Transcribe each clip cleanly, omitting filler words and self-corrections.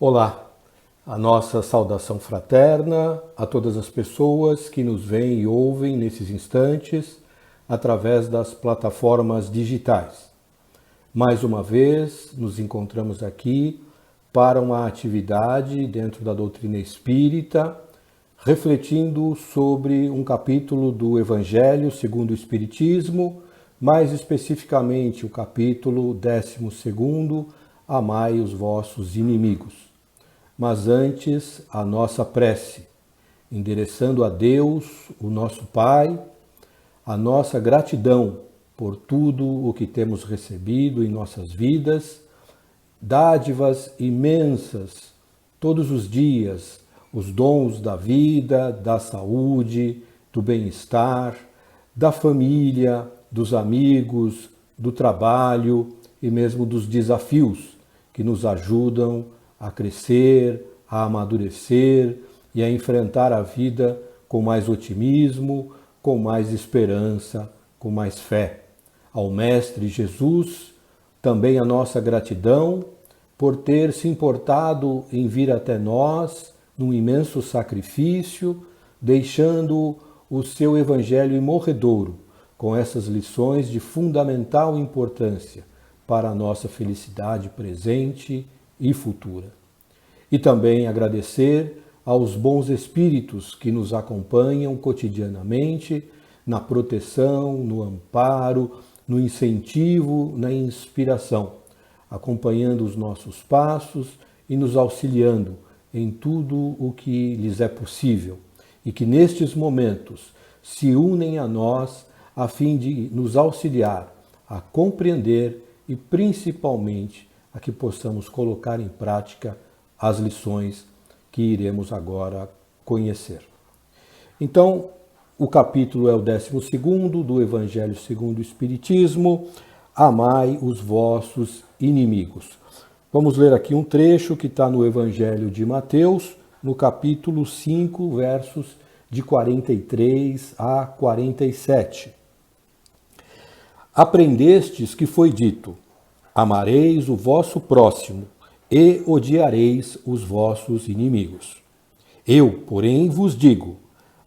Olá, a nossa saudação fraterna a todas as pessoas que nos veem e ouvem nesses instantes através das plataformas digitais. Mais uma vez, nos encontramos aqui para uma atividade dentro da doutrina espírita, refletindo sobre um capítulo do Evangelho segundo o Espiritismo, mais especificamente o capítulo 12, Amai os vossos inimigos. Mas antes, a nossa prece, endereçando a Deus, o nosso Pai, a nossa gratidão por tudo o que temos recebido em nossas vidas, dádivas imensas, todos os dias, os dons da vida, da saúde, do bem-estar, da família, dos amigos, do trabalho e mesmo dos desafios que nos ajudam a crescer, a amadurecer e a enfrentar a vida com mais otimismo, com mais esperança, com mais fé. Ao Mestre Jesus, também a nossa gratidão por ter se importado em vir até nós num imenso sacrifício, deixando o seu Evangelho imorredouro, com essas lições de fundamental importância para a nossa felicidade presente e futura. E também agradecer aos bons espíritos que nos acompanham cotidianamente na proteção, no amparo, no incentivo, na inspiração, acompanhando os nossos passos e nos auxiliando em tudo o que lhes é possível e que nestes momentos se unem a nós a fim de nos auxiliar a compreender e principalmente a que possamos colocar em prática as lições que iremos agora conhecer. Então, o capítulo é o 12º do Evangelho segundo o Espiritismo, Amai os vossos inimigos. Vamos ler aqui um trecho que está no Evangelho de Mateus, no capítulo 5, versos de 43 a 47. Aprendestes que foi dito: amareis o vosso próximo e odiareis os vossos inimigos. Eu, porém, vos digo: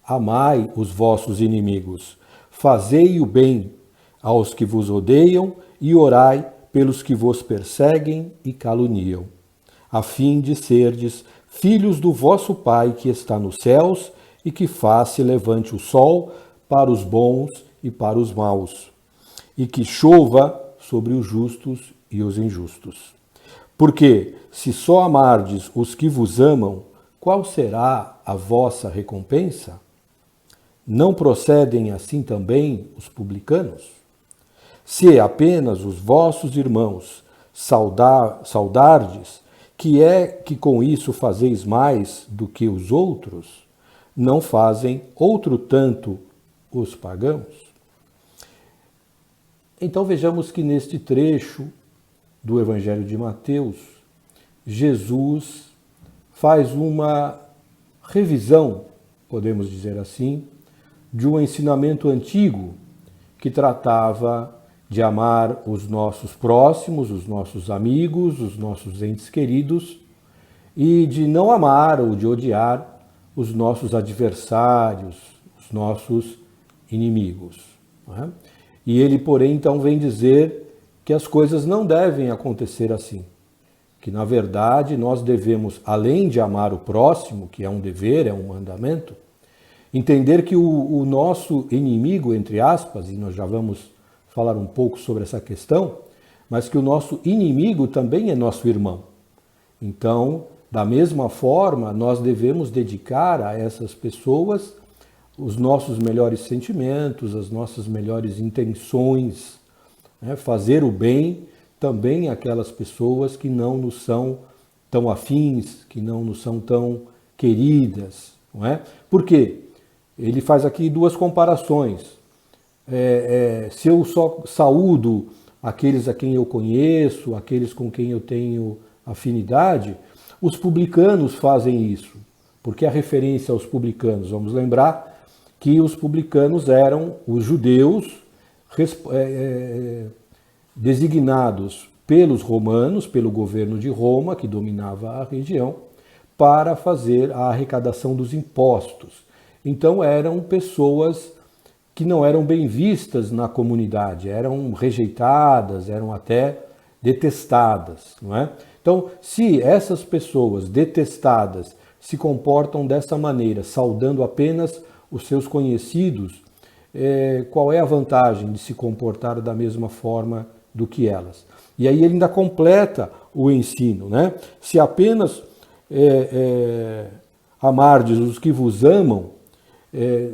amai os vossos inimigos, fazei o bem aos que vos odeiam e orai pelos que vos perseguem e caluniam, a fim de serdes filhos do vosso Pai que está nos céus e que faz se levante o sol para os bons e para os maus, e que chova sobre os justos e os injustos. Porque, se só amardes os que vos amam, qual será a vossa recompensa? Não procedem assim também os publicanos? Se apenas os vossos irmãos saudardes, que é que com isso fazeis mais do que os outros, não fazem outro tanto os pagãos? Então vejamos que neste trecho do Evangelho de Mateus, Jesus faz uma revisão, podemos dizer assim, de um ensinamento antigo que tratava de amar os nossos próximos, os nossos amigos, os nossos entes queridos, e de não amar ou de odiar os nossos adversários, os nossos inimigos. Não é? E ele, porém, então vem dizer que as coisas não devem acontecer assim. Que, na verdade, nós devemos, além de amar o próximo, que é um dever, é um mandamento, entender que o nosso inimigo, entre aspas, e nós já vamos falar um pouco sobre essa questão, mas que o nosso inimigo também é nosso irmão. Então, da mesma forma, nós devemos dedicar a essas pessoas os nossos melhores sentimentos, as nossas melhores intenções, né? Fazer o bem também àquelas pessoas que não nos são tão afins, que não nos são tão queridas. Não é? Por quê? Ele faz aqui duas comparações. Se eu só saúdo aqueles a quem eu conheço, aqueles com quem eu tenho afinidade, os publicanos fazem isso. Porque a referência aos publicanos, vamos lembrar que os publicanos eram os judeus designados pelos romanos, pelo governo de Roma, que dominava a região, para fazer a arrecadação dos impostos. Então eram pessoas que não eram bem vistas na comunidade, eram rejeitadas, eram até detestadas, não é? Então, se essas pessoas detestadas se comportam dessa maneira, saudando apenas os seus conhecidos, qual é a vantagem de se comportar da mesma forma do que elas? E aí ele ainda completa o ensino, né? Se apenas amardes os que vos amam,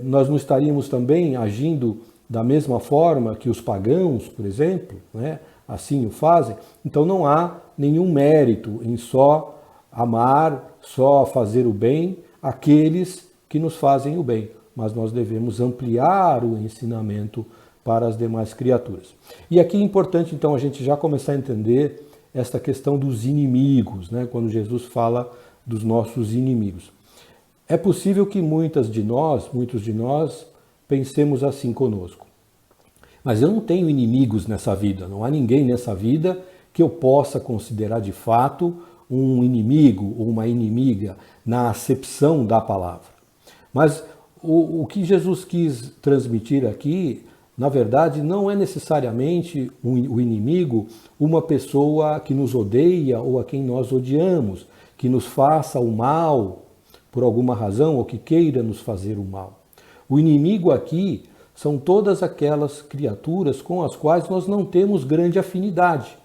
nós não estaríamos também agindo da mesma forma que os pagãos, por exemplo, né? Assim o fazem? Então não há nenhum mérito em só amar, só fazer o bem àqueles que nos fazem o bem, mas nós devemos ampliar o ensinamento para as demais criaturas. E aqui é importante então a gente já começar a entender esta questão dos inimigos, né? Quando Jesus fala dos nossos inimigos. É possível que muitos de nós, pensemos assim conosco. Mas eu não tenho inimigos nessa vida, não há ninguém nessa vida que eu possa considerar de fato um inimigo ou uma inimiga na acepção da palavra. Mas o que Jesus quis transmitir aqui, na verdade, não é necessariamente o inimigo uma pessoa que nos odeia ou a quem nós odiamos, que nos faça o mal por alguma razão ou que queira nos fazer o mal. O inimigo aqui são todas aquelas criaturas com as quais nós não temos grande afinidade,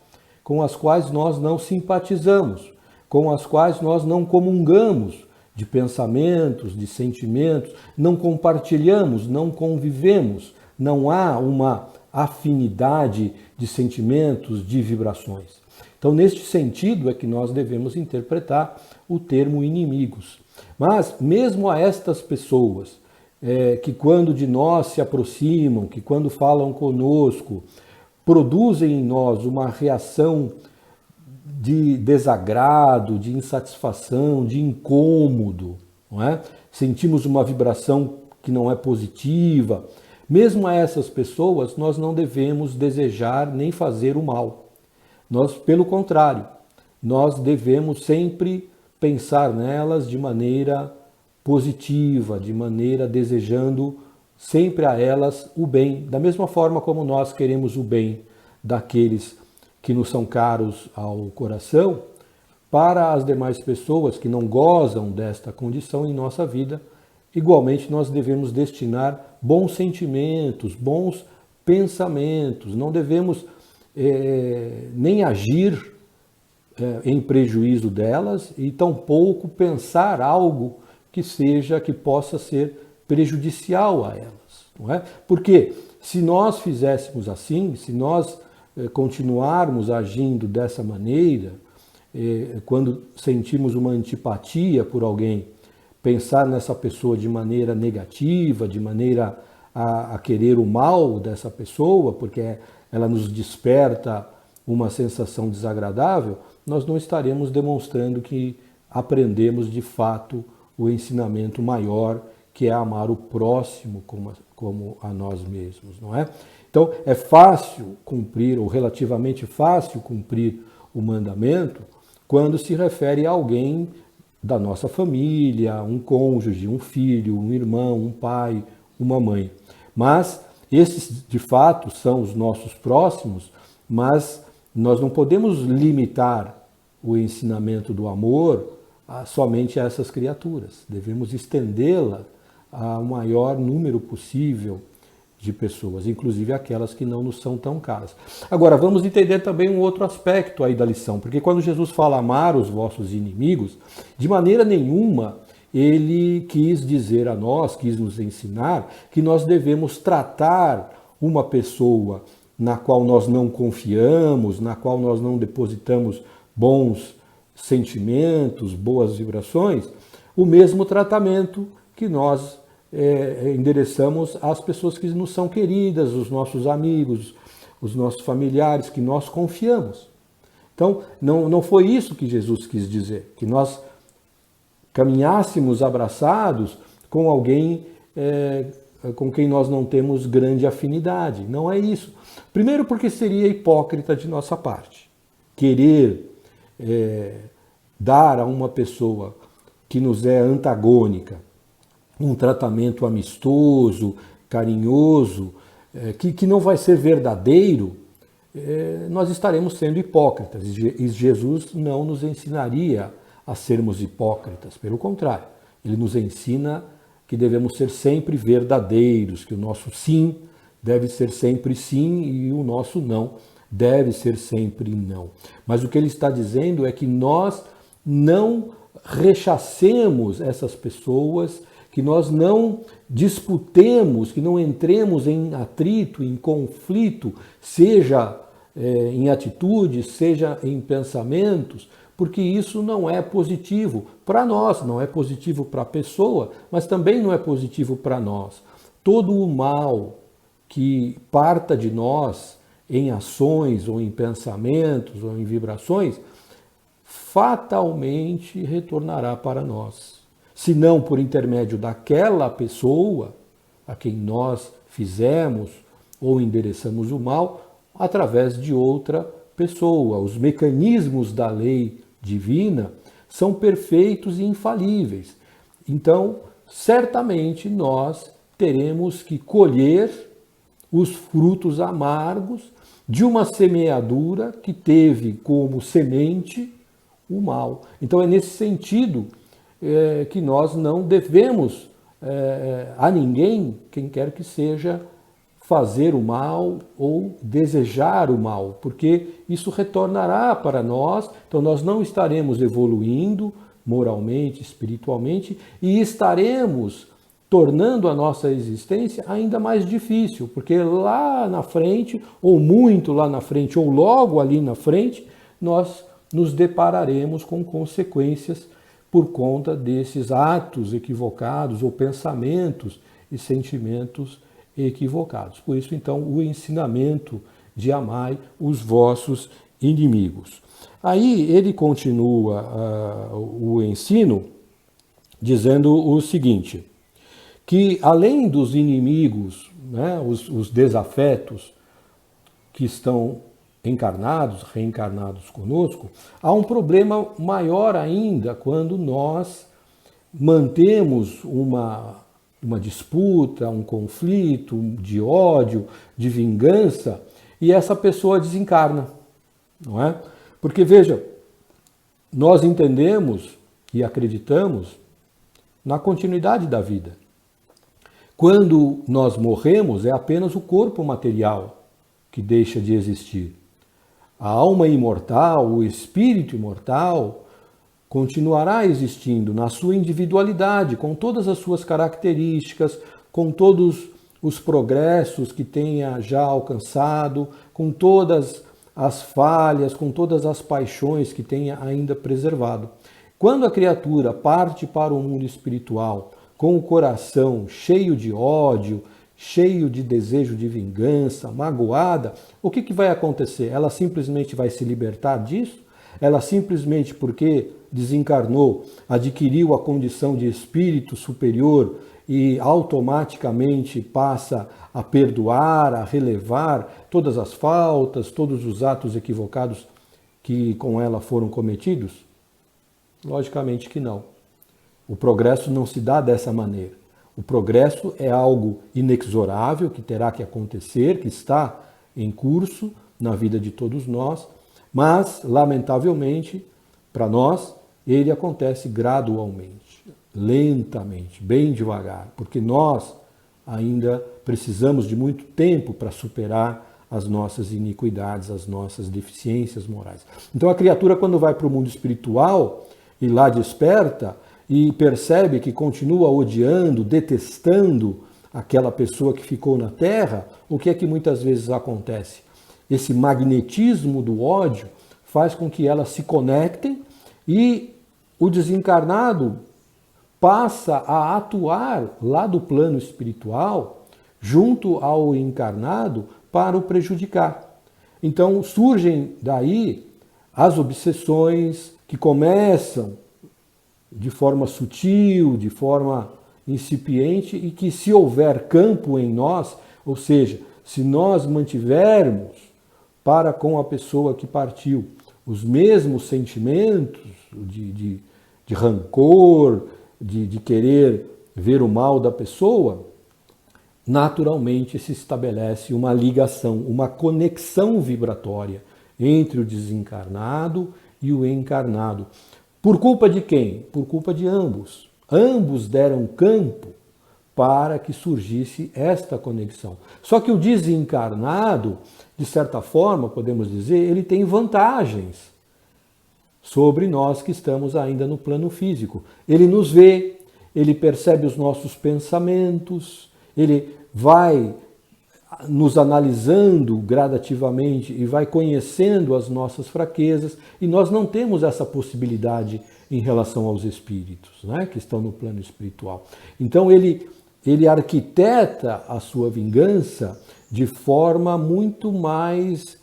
com as quais nós não simpatizamos, com as quais nós não comungamos de pensamentos, de sentimentos, não compartilhamos, não convivemos, não há uma afinidade de sentimentos, de vibrações. Então, neste sentido é que nós devemos interpretar o termo inimigos. Mas, mesmo a estas pessoas, que quando de nós se aproximam, que quando falam conosco, produzem em nós uma reação de desagrado, de insatisfação, de incômodo, não é? Sentimos uma vibração que não é positiva. Mesmo a essas pessoas, nós não devemos desejar nem fazer o mal. Nós, pelo contrário, nós devemos sempre pensar nelas de maneira positiva, de maneira desejando sempre a elas o bem, da mesma forma como nós queremos o bem daqueles que nos são caros ao coração, para as demais pessoas que não gozam desta condição em nossa vida, igualmente nós devemos destinar bons sentimentos, bons pensamentos, não devemos nem agir em prejuízo delas e tampouco pensar algo que possa ser prejudicial a elas, não é? Porque se nós fizéssemos assim, se nós continuarmos agindo dessa maneira, quando sentimos uma antipatia por alguém, pensar nessa pessoa de maneira negativa, de maneira a querer o mal dessa pessoa, porque ela nos desperta uma sensação desagradável, nós não estaremos demonstrando que aprendemos de fato o ensinamento maior, que é amar o próximo como a nós mesmos, não é? Então, é fácil cumprir, ou relativamente fácil cumprir o mandamento, quando se refere a alguém da nossa família, um cônjuge, um filho, um irmão, um pai, uma mãe. Mas esses, de fato, são os nossos próximos, mas nós não podemos limitar o ensinamento do amor somente a essas criaturas. Devemos estendê-la ao maior número possível de pessoas, inclusive aquelas que não nos são tão caras. Agora, vamos entender também um outro aspecto aí da lição, porque quando Jesus fala amar os vossos inimigos, de maneira nenhuma ele quis dizer a nós, quis nos ensinar, que nós devemos tratar uma pessoa na qual nós não confiamos, na qual nós não depositamos bons sentimentos, boas vibrações, o mesmo tratamento que nós endereçamos às pessoas que nos são queridas, os nossos amigos, os nossos familiares, que nós confiamos. Então, não foi isso que Jesus quis dizer, que nós caminhássemos abraçados com alguém com quem nós não temos grande afinidade. Não é isso. Primeiro porque seria hipócrita de nossa parte. querer dar a uma pessoa que nos é antagônica um tratamento amistoso, carinhoso, que não vai ser verdadeiro, nós estaremos sendo hipócritas. E Jesus não nos ensinaria a sermos hipócritas, pelo contrário, ele nos ensina que devemos ser sempre verdadeiros, que o nosso sim deve ser sempre sim e o nosso não deve ser sempre não. Mas o que ele está dizendo é que nós não rechacemos essas pessoas, que nós não disputemos, que não entremos em atrito, em conflito, seja em atitudes, seja em pensamentos, porque isso não é positivo para nós, não é positivo para a pessoa, mas também não é positivo para nós. Todo o mal que parta de nós em ações, ou em pensamentos, ou em vibrações, fatalmente retornará para nós. Se não por intermédio daquela pessoa a quem nós fizemos ou endereçamos o mal, através de outra pessoa. Os mecanismos da lei divina são perfeitos e infalíveis. Então, certamente nós teremos que colher os frutos amargos de uma semeadura que teve como semente o mal. Então é nesse sentido que nós não devemos a ninguém, quem quer que seja, fazer o mal ou desejar o mal, porque isso retornará para nós, então nós não estaremos evoluindo moralmente, espiritualmente, e estaremos tornando a nossa existência ainda mais difícil, porque lá na frente, ou muito lá na frente, ou logo ali na frente, nós nos depararemos com consequências por conta desses atos equivocados ou pensamentos e sentimentos equivocados. Por isso, então, o ensinamento de amai os vossos inimigos. Aí ele continua o ensino dizendo o seguinte, que além dos inimigos, né, os desafetos que estão encarnados, reencarnados conosco, há um problema maior ainda quando nós mantemos uma disputa, um conflito de ódio, de vingança, e essa pessoa desencarna, não é? Porque, veja, nós entendemos e acreditamos na continuidade da vida. Quando nós morremos, é apenas o corpo material que deixa de existir. A alma imortal, o espírito imortal, continuará existindo na sua individualidade, com todas as suas características, com todos os progressos que tenha já alcançado, com todas as falhas, com todas as paixões que tenha ainda preservado. Quando a criatura parte para o mundo espiritual com o coração cheio de ódio, cheio de desejo de vingança, magoada, o que vai acontecer? Ela simplesmente vai se libertar disso? Ela simplesmente porque desencarnou, adquiriu a condição de espírito superior e automaticamente passa a perdoar, a relevar todas as faltas, todos os atos equivocados que com ela foram cometidos? Logicamente que não. O progresso não se dá dessa maneira. O progresso é algo inexorável, que terá que acontecer, que está em curso na vida de todos nós, mas, lamentavelmente, para nós, ele acontece gradualmente, lentamente, bem devagar, porque nós ainda precisamos de muito tempo para superar as nossas iniquidades, as nossas deficiências morais. Então a criatura, quando vai para o mundo espiritual e lá desperta e percebe que continua odiando, detestando aquela pessoa que ficou na Terra, o que é que muitas vezes acontece? Esse magnetismo do ódio faz com que elas se conectem e o desencarnado passa a atuar lá do plano espiritual junto ao encarnado para o prejudicar. Então surgem daí as obsessões que começam de forma sutil, de forma incipiente e que, se houver campo em nós, ou seja, se nós mantivermos para com a pessoa que partiu os mesmos sentimentos de rancor, de querer ver o mal da pessoa, naturalmente se estabelece uma ligação, uma conexão vibratória entre o desencarnado e o encarnado. Por culpa de quem? Por culpa de ambos. Ambos deram campo para que surgisse esta conexão. Só que o desencarnado, de certa forma, podemos dizer, ele tem vantagens sobre nós que estamos ainda no plano físico. Ele nos vê, ele percebe os nossos pensamentos, ele vai nos analisando gradativamente e vai conhecendo as nossas fraquezas, e nós não temos essa possibilidade em relação aos espíritos, né, que estão no plano espiritual. Então ele arquiteta a sua vingança de forma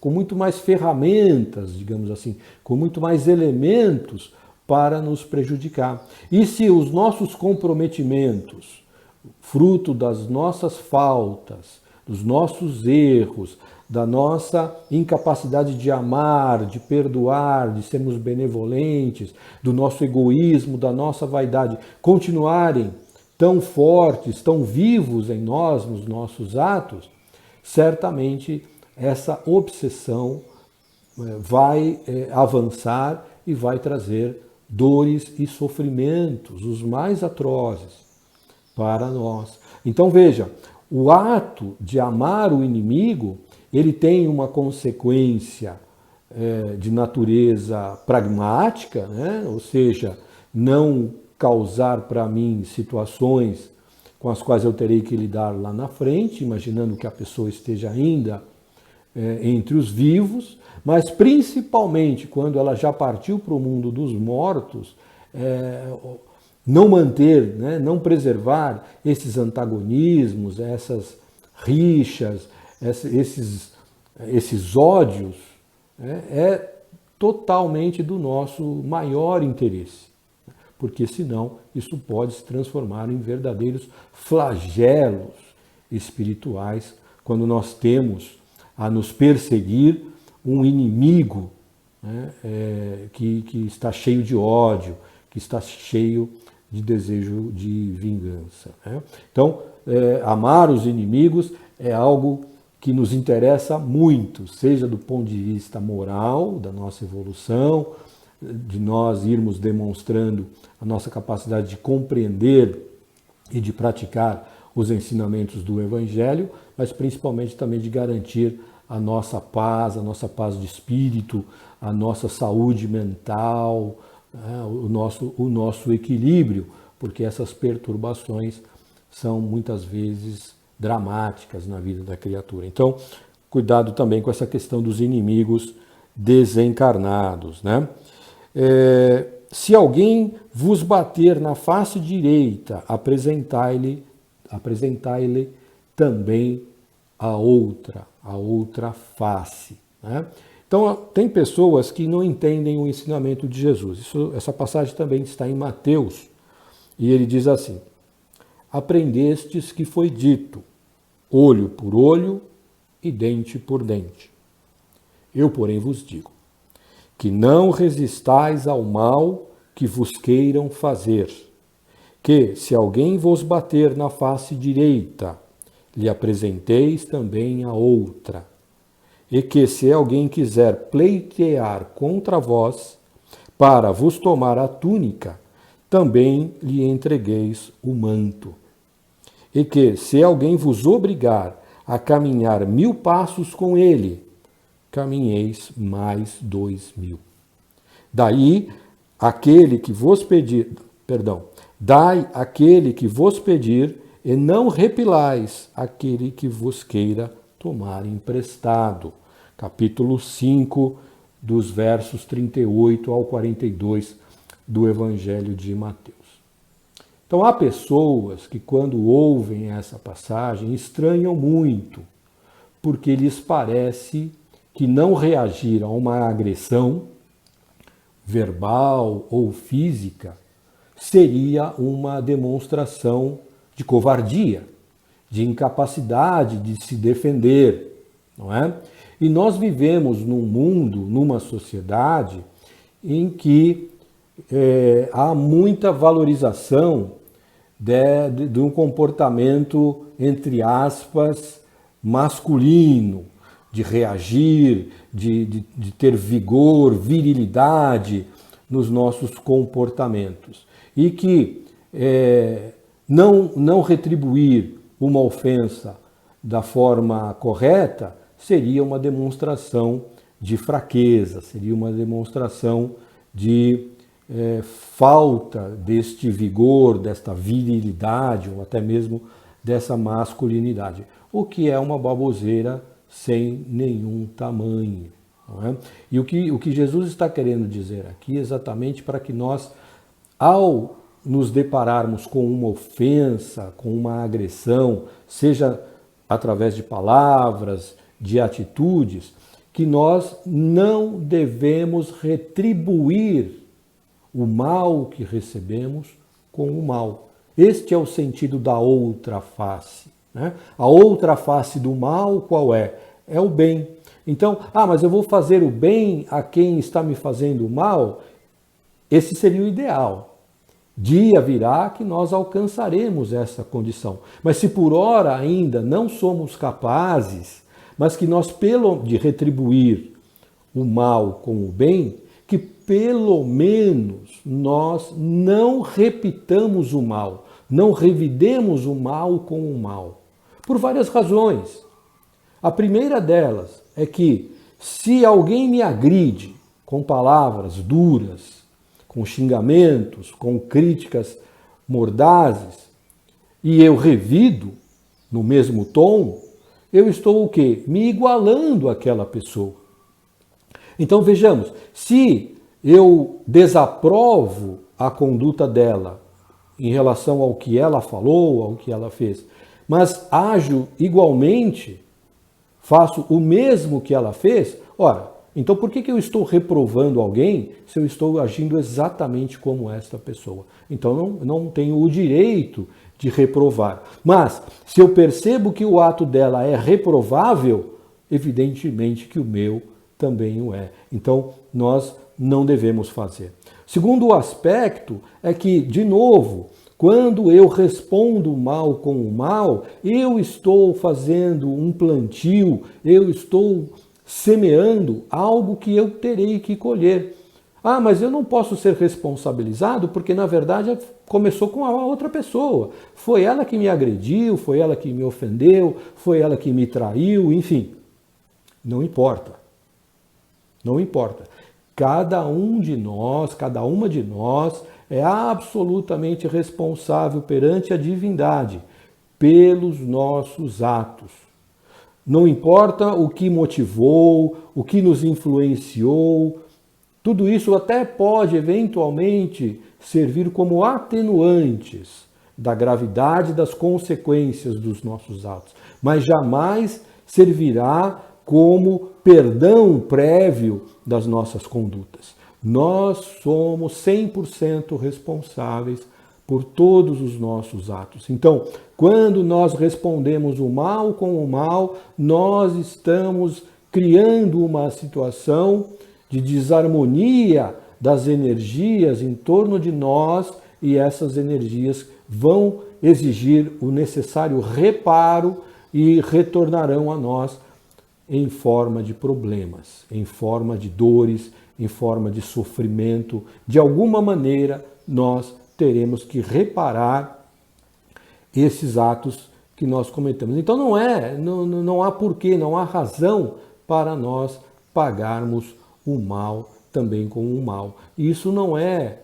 com muito mais ferramentas, digamos assim, com muito mais elementos para nos prejudicar. E se os nossos comprometimentos, fruto das nossas faltas, dos nossos erros, da nossa incapacidade de amar, de perdoar, de sermos benevolentes, do nosso egoísmo, da nossa vaidade, continuarem tão fortes, tão vivos em nós, nos nossos atos, certamente essa obsessão vai avançar e vai trazer dores e sofrimentos, os mais atrozes, para nós. Então veja, o ato de amar o inimigo, ele tem uma consequência de natureza pragmática, né? Ou seja, não causar para mim situações com as quais eu terei que lidar lá na frente, imaginando que a pessoa esteja ainda entre os vivos, mas principalmente quando ela já partiu para o mundo dos mortos, não manter, né, não preservar esses antagonismos, essas rixas, esses ódios, é totalmente do nosso maior interesse. Porque senão isso pode se transformar em verdadeiros flagelos espirituais quando nós temos a nos perseguir um inimigo, né, que está cheio de ódio, que está cheio de desejo de vingança, né? Então, amar os inimigos é algo que nos interessa muito, seja do ponto de vista moral, da nossa evolução, de nós irmos demonstrando a nossa capacidade de compreender e de praticar os ensinamentos do Evangelho, mas principalmente também de garantir a nossa paz de espírito, a nossa saúde mental, o nosso equilíbrio, porque essas perturbações são muitas vezes dramáticas na vida da criatura. Então, cuidado também com essa questão dos inimigos desencarnados, né? Se alguém vos bater na face direita, apresentai-lhe também a outra face, né? Então, tem pessoas que não entendem o ensinamento de Jesus. Essa passagem também está em Mateus, e ele diz assim: aprendestes que foi dito, olho por olho e dente por dente. Eu, porém, vos digo, que não resistais ao mal que vos queiram fazer, que, se alguém vos bater na face direita, lhe apresenteis também a outra, e que, se alguém quiser pleitear contra vós, para vos tomar a túnica, também lhe entregueis o manto. E que, se alguém vos obrigar a caminhar 1000 passos com ele, caminheis mais 2000. Dai aquele que vos pedir, e não repilais aquele que vos queira tomar emprestado. Capítulo 5, dos versos 38 ao 42 do Evangelho de Mateus. Então, há pessoas que, quando ouvem essa passagem, estranham muito, porque lhes parece que não reagir a uma agressão verbal ou física seria uma demonstração de covardia, de incapacidade de se defender, não é? E nós vivemos num mundo, numa sociedade, em que há muita valorização de um comportamento, entre aspas, masculino, de reagir, de ter vigor, virilidade nos nossos comportamentos. E que não retribuir uma ofensa da forma correta seria uma demonstração de fraqueza, seria uma demonstração de falta deste vigor, desta virilidade, ou até mesmo dessa masculinidade, o que é uma baboseira sem nenhum tamanho. Não é? E o que Jesus está querendo dizer aqui, exatamente para que nós, ao nos depararmos com uma ofensa, com uma agressão, seja através de palavras, de atitudes, que nós não devemos retribuir o mal que recebemos com o mal. Este é o sentido da outra face. Né? A outra face do mal qual é? É o bem. Então, mas eu vou fazer o bem a quem está me fazendo o mal? Esse seria o ideal. Dia virá que nós alcançaremos essa condição. Mas se por ora ainda não somos capazes, mas que nós, de retribuir o mal com o bem, que pelo menos nós não repitamos o mal, não revidemos o mal com o mal. Por várias razões. A primeira delas é que se alguém me agride com palavras duras, com xingamentos, com críticas mordazes, e eu revido no mesmo tom, eu estou o quê? Me igualando àquela pessoa. Então vejamos, se eu desaprovo a conduta dela em relação ao que ela falou, ao que ela fez, mas ajo igualmente, faço o mesmo que ela fez, ora, então por que eu estou reprovando alguém se eu estou agindo exatamente como esta pessoa? Então não tenho o direito de reprovar. Mas se eu percebo que o ato dela é reprovável, evidentemente que o meu também o é. Então nós não devemos fazer. Segundo aspecto é que, de novo, quando eu respondo mal com o mal, eu estou fazendo um plantio, eu estou semeando algo que eu terei que colher. Mas eu não posso ser responsabilizado porque, na verdade, começou com a outra pessoa. Foi ela que me agrediu, foi ela que me ofendeu, foi ela que me traiu, enfim. Não importa. Não importa. Cada um de nós, cada uma de nós é absolutamente responsável perante a divindade pelos nossos atos. Não importa o que motivou, o que nos influenciou, tudo isso até pode eventualmente servir como atenuantes da gravidade das consequências dos nossos atos, mas jamais servirá como perdão prévio das nossas condutas. Nós somos 100% responsáveis por todos os nossos atos. Então, quando nós respondemos o mal com o mal, nós estamos criando uma situação de desarmonia das energias em torno de nós e essas energias vão exigir o necessário reparo e retornarão a nós em forma de problemas, em forma de dores, em forma de sofrimento. De alguma maneira, nós teremos que reparar esses atos que nós cometemos. Então não há porquê, não há razão para nós pagarmos o mal também com o mal. Isso não é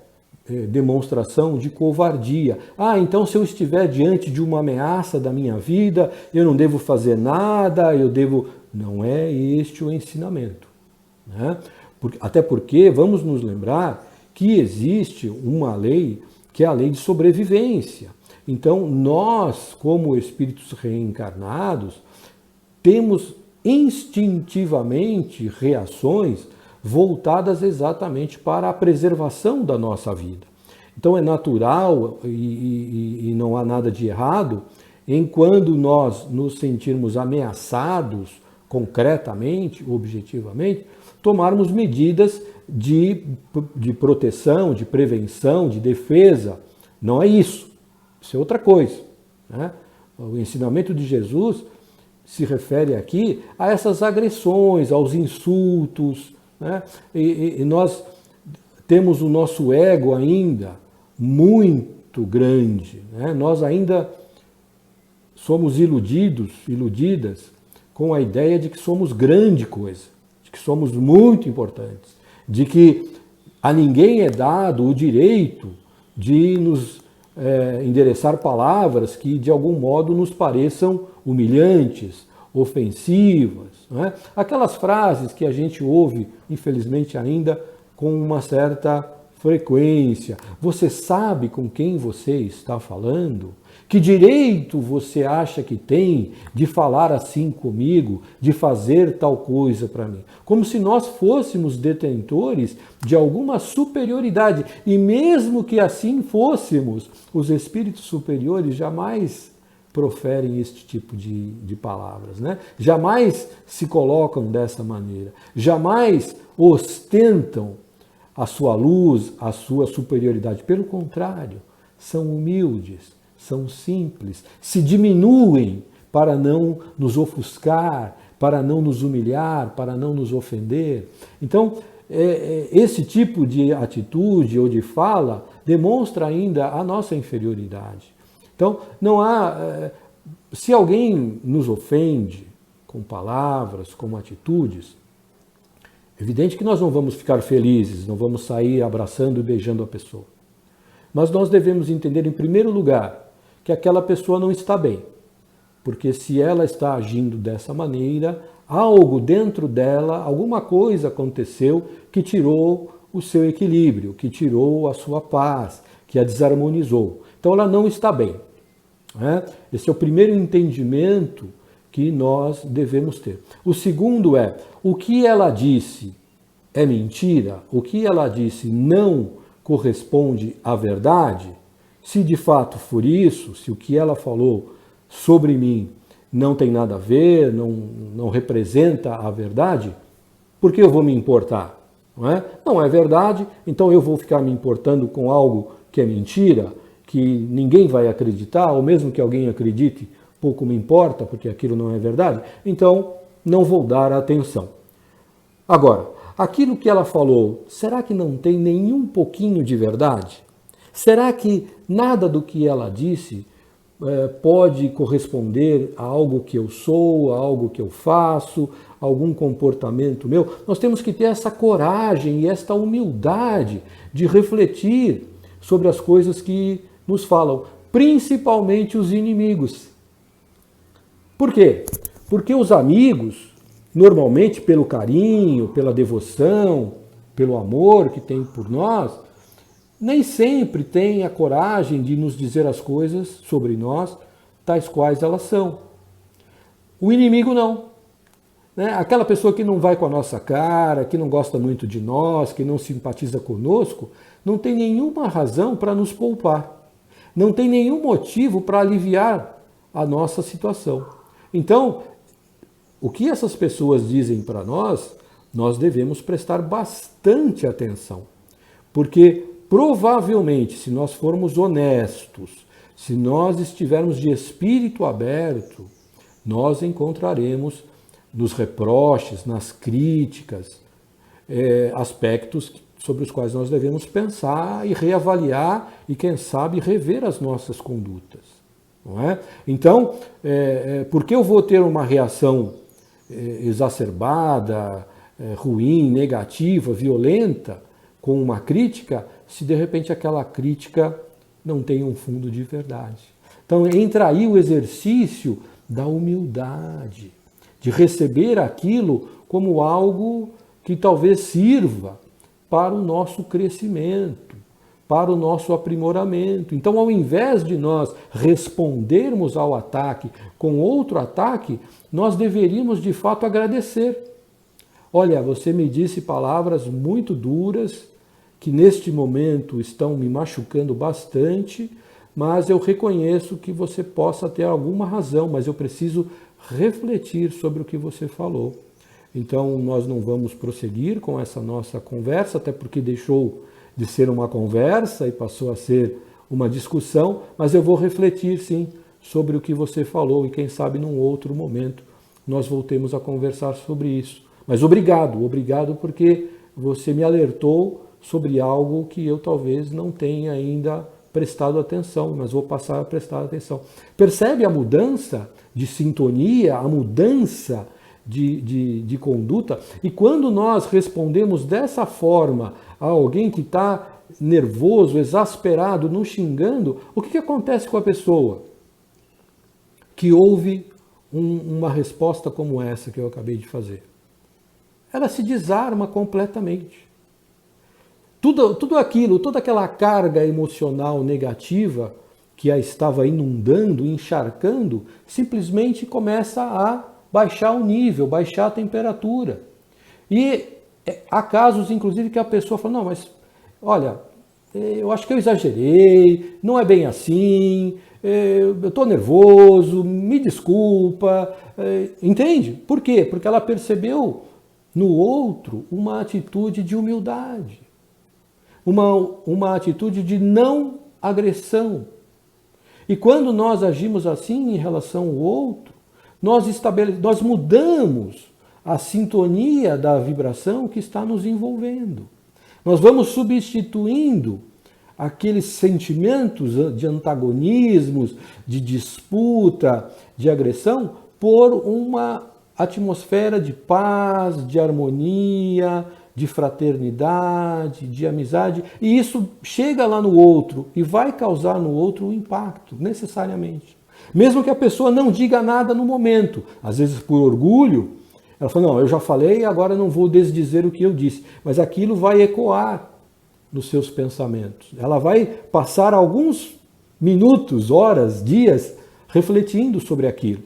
demonstração de covardia. Então se eu estiver diante de uma ameaça da minha vida, eu não devo fazer nada, eu devo... Não é este o ensinamento. Né? Até porque vamos nos lembrar que existe uma lei que é a lei de sobrevivência. Então nós, como espíritos reencarnados, temos instintivamente reações voltadas exatamente para a preservação da nossa vida. Então é natural e não há nada de errado em quando nós nos sentirmos ameaçados concretamente, objetivamente, tomarmos medidas de proteção, de prevenção, de defesa. Não é isso. Isso é outra coisa, né? O ensinamento de Jesus se refere aqui a essas agressões, aos insultos, né? E nós temos o nosso ego ainda muito grande, né? Nós ainda somos iludidas com a ideia de que somos grande coisa, de que somos muito importantes, de que a ninguém é dado o direito de nos endereçar palavras que de algum modo nos pareçam humilhantes, ofensivas, não é? Aquelas frases que a gente ouve, infelizmente ainda, com uma certa frequência. Você sabe com quem você está falando? Que direito você acha que tem de falar assim comigo, de fazer tal coisa para mim? Como se nós fôssemos detentores de alguma superioridade. E mesmo que assim fôssemos, os espíritos superiores jamais proferem este tipo de palavras, né? Jamais se colocam dessa maneira. Jamais ostentam a sua luz, a sua superioridade. Pelo contrário, são humildes, são simples, se diminuem para não nos ofuscar, para não nos humilhar, para não nos ofender. Então, esse tipo de atitude ou de fala demonstra ainda a nossa inferioridade. Então, não há... Se alguém nos ofende com palavras, com atitudes, é evidente que nós não vamos ficar felizes, não vamos sair abraçando e beijando a pessoa. Mas nós devemos entender, em primeiro lugar, que aquela pessoa não está bem. Porque se ela está agindo dessa maneira, algo dentro dela, alguma coisa aconteceu que tirou o seu equilíbrio, que tirou a sua paz, que a desarmonizou. Então ela não está bem. Esse é o primeiro entendimento que nós devemos ter. O segundo é, o que ela disse é mentira? O que ela disse não corresponde à verdade? Se de fato for isso, se o que ela falou sobre mim não tem nada a ver, não representa a verdade, por que eu vou me importar? Não é verdade, então eu vou ficar me importando com algo que é mentira, que ninguém vai acreditar, ou mesmo que alguém acredite, pouco me importa, porque aquilo não é verdade, então não vou dar atenção. Agora, aquilo que ela falou, será que não tem nenhum pouquinho de verdade? Será que nada do que ela disse pode corresponder a algo que eu sou, a algo que eu faço, a algum comportamento meu? Nós temos que ter essa coragem e esta humildade de refletir sobre as coisas que nos falam, principalmente os inimigos. Por quê? Porque os amigos, normalmente pelo carinho, pela devoção, pelo amor que tem por nós, nem sempre têm a coragem de nos dizer as coisas sobre nós, tais quais elas são. O inimigo não. Aquela pessoa que não vai com a nossa cara, que não gosta muito de nós, que não simpatiza conosco, não tem nenhuma razão para nos poupar. Não tem nenhum motivo para aliviar a nossa situação. Então, o que essas pessoas dizem para nós, nós devemos prestar bastante atenção. Porque provavelmente, se nós formos honestos, se nós estivermos de espírito aberto, nós encontraremos nos reproches, nas críticas, aspectos sobre os quais nós devemos pensar e reavaliar e, quem sabe, rever as nossas condutas. Não é? Então, por que eu vou ter uma reação exacerbada, ruim, negativa, violenta com uma crítica, se de repente aquela crítica não tem um fundo de verdade? Então entra aí o exercício da humildade, de receber aquilo como algo que talvez sirva para o nosso crescimento, para o nosso aprimoramento. Então, ao invés de nós respondermos ao ataque com outro ataque, nós deveríamos de fato agradecer. Olha, você me disse palavras muito duras, que neste momento estão me machucando bastante, mas eu reconheço que você possa ter alguma razão, mas eu preciso refletir sobre o que você falou. Então nós não vamos prosseguir com essa nossa conversa, até porque deixou de ser uma conversa e passou a ser uma discussão, mas eu vou refletir sim sobre o que você falou e quem sabe num outro momento nós voltemos a conversar sobre isso. Mas obrigado porque você me alertou sobre algo que eu talvez não tenha ainda prestado atenção, mas vou passar a prestar atenção. Percebe a mudança de sintonia, a mudança de conduta? E quando nós respondemos dessa forma a alguém que está nervoso, exasperado, nos xingando, o que acontece com a pessoa que ouve uma resposta como essa que eu acabei de fazer? Ela se desarma completamente. Tudo aquilo, toda aquela carga emocional negativa que a estava inundando, encharcando, simplesmente começa a baixar o nível, baixar a temperatura. E há casos, inclusive, que a pessoa fala, não, mas olha, eu acho que eu exagerei, não é bem assim, eu estou nervoso, me desculpa, entende? Por quê? Porque ela percebeu no outro uma atitude de humildade, uma atitude de não agressão. E quando nós agimos assim em relação ao outro, nós mudamos a sintonia da vibração que está nos envolvendo. Nós vamos substituindo aqueles sentimentos de antagonismos, de disputa, de agressão, por uma atmosfera de paz, de harmonia, de fraternidade, de amizade. E isso chega lá no outro e vai causar no outro um impacto, necessariamente. Mesmo que a pessoa não diga nada no momento, às vezes por orgulho, ela fala, não, eu já falei, agora não vou desdizer o que eu disse. Mas aquilo vai ecoar nos seus pensamentos. Ela vai passar alguns minutos, horas, dias, refletindo sobre aquilo.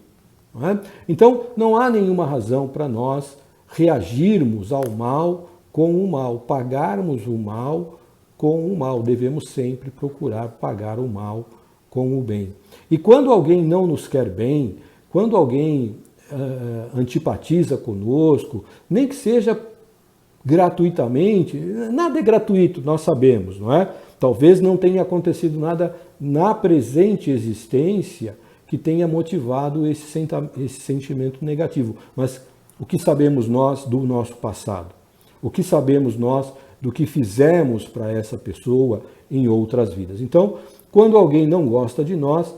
Não é? Então, não há nenhuma razão para nós reagirmos ao mal com o mal, pagarmos o mal com o mal. Devemos sempre procurar pagar o mal com o bem. E quando alguém não nos quer bem, quando alguém antipatiza conosco, nem que seja gratuitamente, nada é gratuito, nós sabemos, não é? Talvez não tenha acontecido nada na presente existência que tenha motivado esse sentimento negativo. Mas o que sabemos nós do nosso passado? O que sabemos nós do que fizemos para essa pessoa em outras vidas? Então, quando alguém não gosta de nós,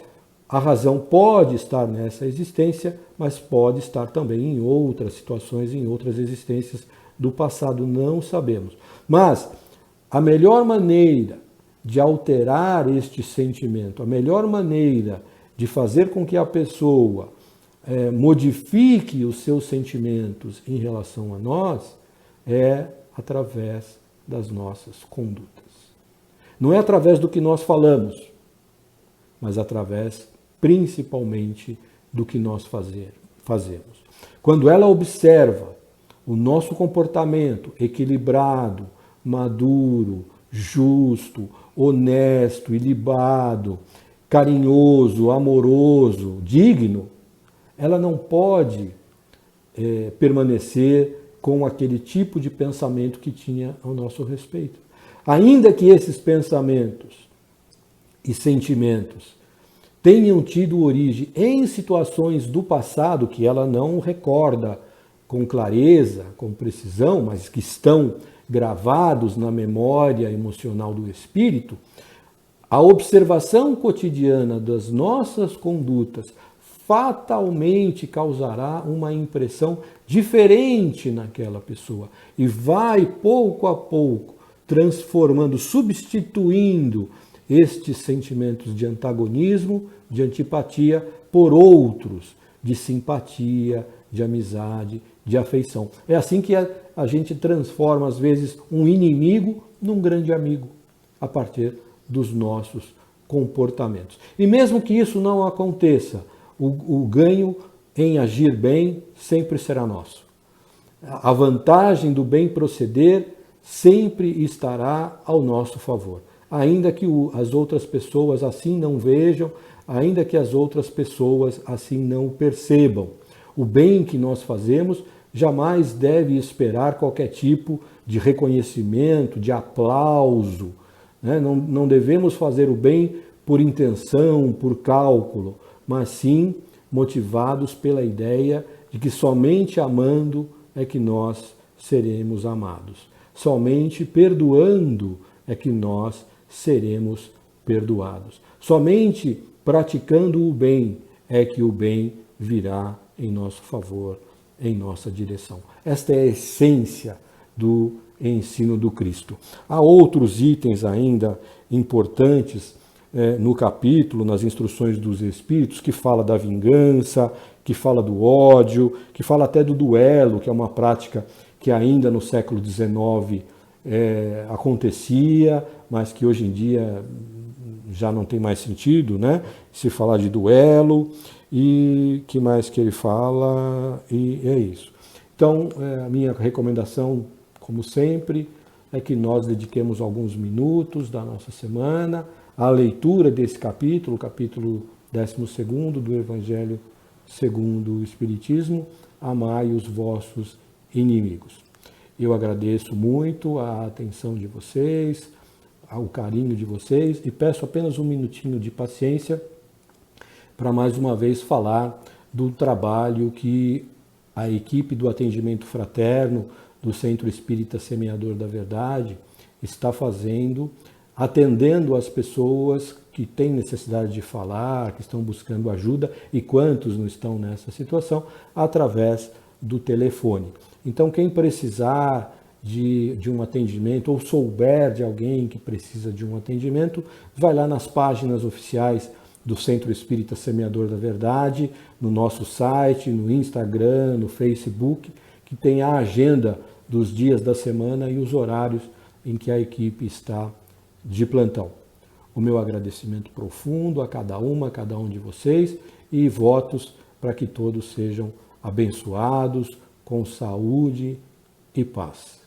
a razão pode estar nessa existência, mas pode estar também em outras situações, em outras existências do passado, não sabemos. Mas a melhor maneira de alterar este sentimento, a melhor maneira de fazer com que a pessoa modifique os seus sentimentos em relação a nós, é através das nossas condutas. Não é através do que nós falamos, mas através, principalmente, do que nós fazemos. Quando ela observa o nosso comportamento equilibrado, maduro, justo, honesto, ilibado, carinhoso, amoroso, digno, ela não pode permanecer com aquele tipo de pensamento que tinha ao nosso respeito. Ainda que esses pensamentos e sentimentos tenham tido origem em situações do passado que ela não recorda com clareza, com precisão, mas que estão gravados na memória emocional do espírito, a observação cotidiana das nossas condutas fatalmente causará uma impressão diferente naquela pessoa e vai, pouco a pouco, transformando, substituindo estes sentimentos de antagonismo, de antipatia, por outros de simpatia, de amizade, de afeição. É assim que a gente transforma, às vezes, um inimigo num grande amigo, a partir dos nossos comportamentos. E mesmo que isso não aconteça, o ganho em agir bem sempre será nosso. A vantagem do bem proceder sempre estará ao nosso favor. ainda que as outras pessoas assim não vejam, ainda que as outras pessoas assim não percebam. O bem que nós fazemos jamais deve esperar qualquer tipo de reconhecimento, de aplauso, né? Não devemos fazer o bem por intenção, por cálculo, mas sim motivados pela ideia de que somente amando é que nós seremos amados. Somente perdoando é que nós seremos perdoados. Somente praticando o bem é que o bem virá em nosso favor, em nossa direção. Esta é a essência do ensino do Cristo. Há outros itens ainda importantes no capítulo, nas instruções dos Espíritos, que fala da vingança, que fala do ódio, que fala até do duelo, que é uma prática que ainda no século XIX acontecia, mas que hoje em dia já não tem mais sentido, né? Se falar de duelo, e que mais que ele fala, e é isso. Então, a minha recomendação, como sempre, é que nós dediquemos alguns minutos da nossa semana à leitura desse capítulo, capítulo 12º do Evangelho segundo o Espiritismo, amai os vossos inimigos. Eu agradeço muito a atenção de vocês, o carinho de vocês e peço apenas um minutinho de paciência para mais uma vez falar do trabalho que a equipe do atendimento fraterno do Centro Espírita Semeador da Verdade está fazendo, atendendo as pessoas que têm necessidade de falar, que estão buscando ajuda e quantos não estão nessa situação, através do telefone. Então, quem precisar de um atendimento ou souber de alguém que precisa de um atendimento, vai lá nas páginas oficiais do Centro Espírita Semeador da Verdade, no nosso site, no Instagram, no Facebook, que tem a agenda dos dias da semana e os horários em que a equipe está de plantão. O meu agradecimento profundo a cada um de vocês e votos para que todos sejam abençoados, com saúde e paz.